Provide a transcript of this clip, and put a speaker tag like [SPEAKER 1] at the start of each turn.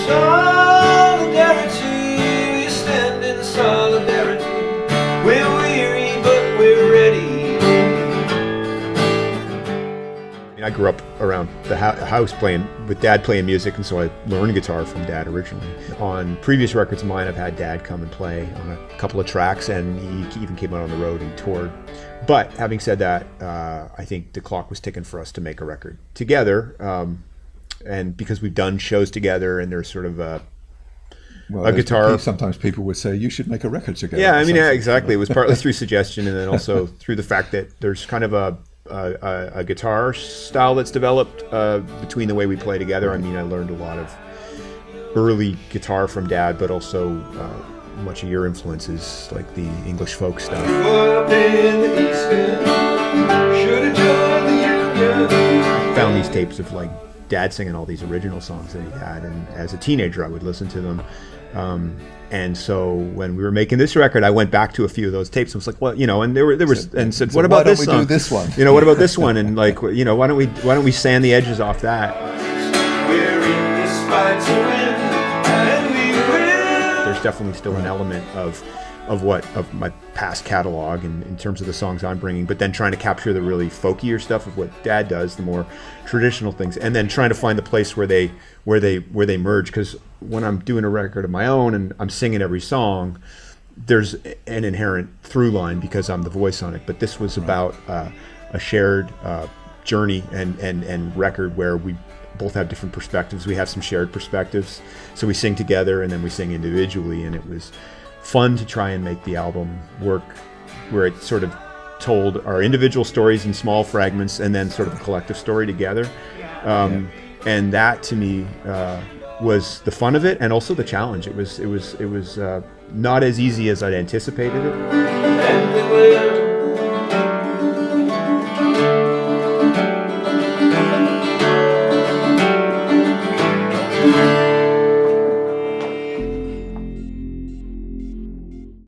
[SPEAKER 1] Solidarity, we stand in solidarity. We're weary, but we're ready.
[SPEAKER 2] I grew up around the house playing with Dad playing music, and so I learned guitar from Dad originally. On previous records of mine, I've had Dad come and play on a couple of tracks, and he even came out on the road and toured. But having said that, I think the clock was ticking for us to make a record together, and because we've done shows together, and there's sort of a guitar.
[SPEAKER 3] Sometimes people would say you should make a record together.
[SPEAKER 2] Yeah, I mean, yeah, exactly. It was partly through suggestion, and then also through the fact that there's kind of a guitar style that's developed between the way we play together. I mean, I learned a lot of early guitar from Dad, but also much of your influences, like the English folk stuff. I found these tapes of like Dad singing all these original songs that he had, and as a teenager I would listen to them. And so when we were making this record, I went back to a few of those tapes. I was like, well, you know, and there was, and said, what about this song?
[SPEAKER 3] Why don't we do this one?
[SPEAKER 2] You know, what about this one? And like, you know, why don't we sand the edges off that?
[SPEAKER 1] We're in this fight to win, and we will.
[SPEAKER 2] There's definitely still an element of my past catalog in terms of the songs I'm bringing, but then trying to capture the really folkier stuff of what Dad does, the more traditional things, and then trying to find the place where they merge. Because when I'm doing a record of my own and I'm singing every song, there's an inherent through line because I'm the voice on it. But this was about a shared journey and record where we both have different perspectives. We have some shared perspectives, so we sing together and then we sing individually, and it was fun to try and make the album work where it sort of told our individual stories in small fragments and then sort of a collective story together. And that to me was the fun of it, and also the challenge. It was not as easy as I'd anticipated it.